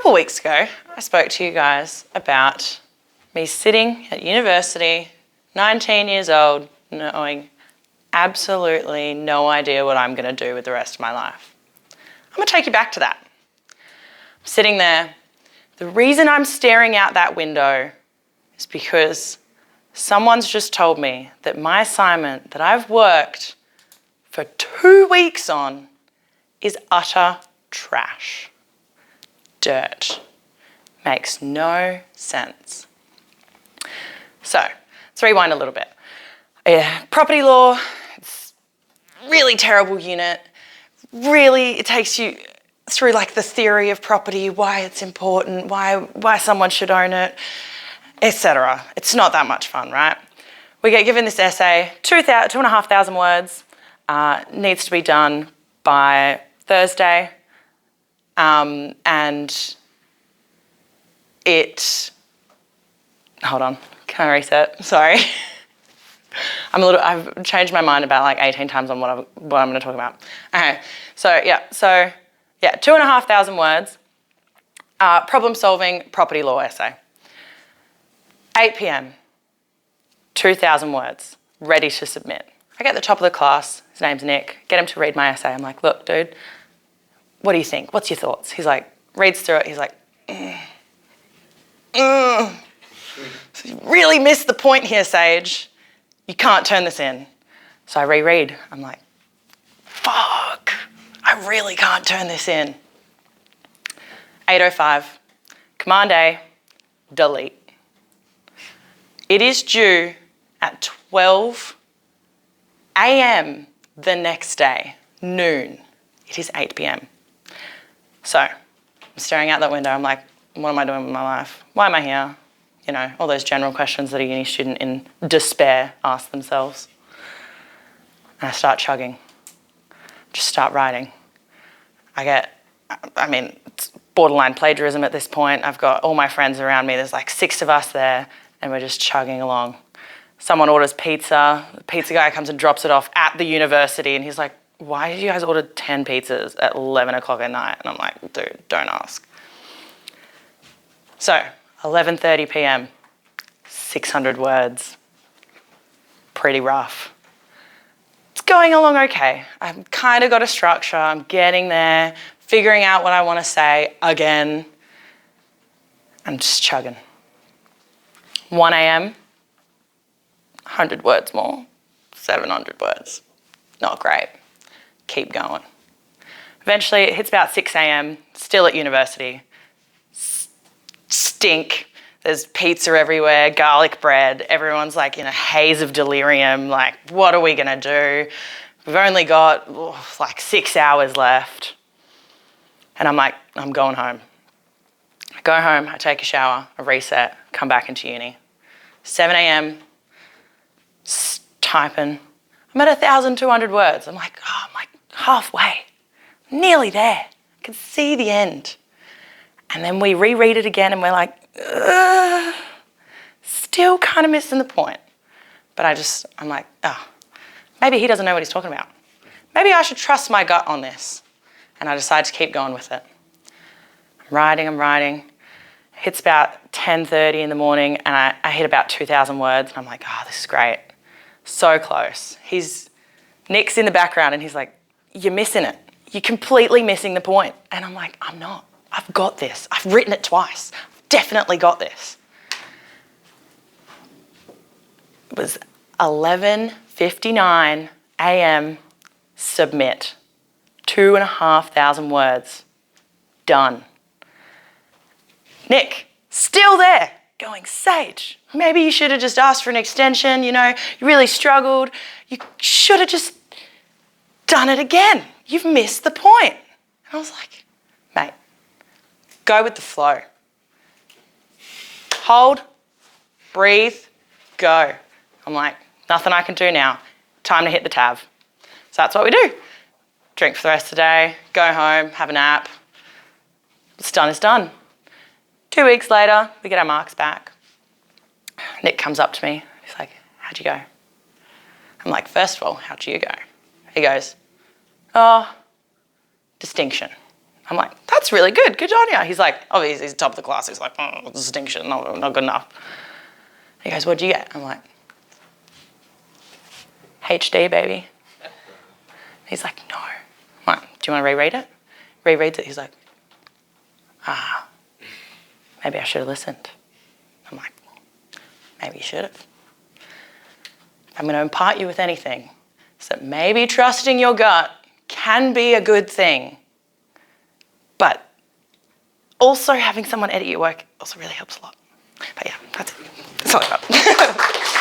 couple of weeks ago, I spoke to you guys about me sitting at university, 19 years old, knowing absolutely no idea what I'm going to do with the rest of my life. I'm going to take you back to that. I'm sitting there. The reason I'm staring out that window is because someone's just told me that my assignment that I've worked for 2 weeks on is utter trash. Dirt. Makes no sense. So, let's rewind a little bit. Property law, it's a really terrible unit. Really, it takes you through like the theory of property, why it's important, why someone should own it, etc. It's not that much fun, right? We get given this essay, 2,500 words, needs to be done by Thursday, and hold on, can I reset? Sorry. I've changed my mind about like 18 times on what I'm going to talk about. Okay, so 2,500 words, problem solving property law essay. 8 p.m, 2,000 words, ready to submit. I get to the top of the class, his name's Nick, get him to read my essay. I'm like, look, dude, what do you think? What's your thoughts? He's like, reads through it, he's like, So you really missed the point here, Sage. You can't turn this in. So I reread. I'm like, fuck, I really can't turn this in. 8:05, Command A, delete. It is due at 12 a.m. the next day, noon. It is 8 p.m. So I'm staring out that window. I'm like, what am I doing with my life? Why am I here? You know, all those general questions that a uni student in despair asks themselves. And I start chugging. Just start writing. It's borderline plagiarism at this point. I've got all my friends around me. There's like 6 of us there, and we're just chugging along. Someone orders pizza. The pizza guy comes and drops it off at the university, and he's like, why did you guys order 10 pizzas at 11 o'clock at night? And I'm like, dude, don't ask. So, 11:30 p.m, 600 words. Pretty rough. It's going along okay. I've kind of got a structure. I'm getting there, figuring out what I want to say again. I'm just chugging. 1 a.m, 100 words more, 700 words. Not great. Keep going. Eventually, it hits about 6 a.m, still at university. Stink. There's pizza everywhere, garlic bread. Everyone's like in a haze of delirium. Like, what are we going to do? We've only got like 6 hours left. And I'm like, I'm going home. I go home, I take a shower, I reset, come back into uni. 7 a.m, typing. I'm at 1,200 words. I'm like, oh, I'm like halfway, nearly there. I can see the end. And then we reread it again and we're like, still kind of missing the point. But I'm like, maybe he doesn't know what he's talking about. Maybe I should trust my gut on this. And I decide to keep going with it. I'm writing. It hits about 10:30 in the morning and I hit about 2,000 words and I'm like, this is great. So close. Nick's in the background and he's like, you're missing it. You're completely missing the point. And I'm like, I'm not. I've got this. I've written it twice. I've definitely got this. It was 11:59 a.m. submit. 2,500 words. Done. Nick, still there, going, Sage, maybe you should have just asked for an extension, you really struggled. You should have just done it again. You've missed the point. And I was like, mate, go with the flow. Hold, breathe, go. I'm like, nothing I can do now. Time to hit the tab. So that's what we do. Drink for the rest of the day, go home, have a nap. What's done is done. 2 weeks later, we get our marks back. Nick comes up to me. He's like, how'd you go? I'm like, first of all, how'd you go? He goes, distinction. I'm like, that's really good. Good on you. He's like, obviously he's top of the class. He's like, distinction, not good enough. He goes, what'd you get? I'm like, HD, baby. He's like, no. I'm like, do you want to reread it? Rereads it. He's like, maybe I should have listened. I'm like, maybe you should have. I'm going to impart you with anything. So maybe trusting your gut can be a good thing. But also having someone edit your work also really helps a lot. But yeah, that's it. That's all I got.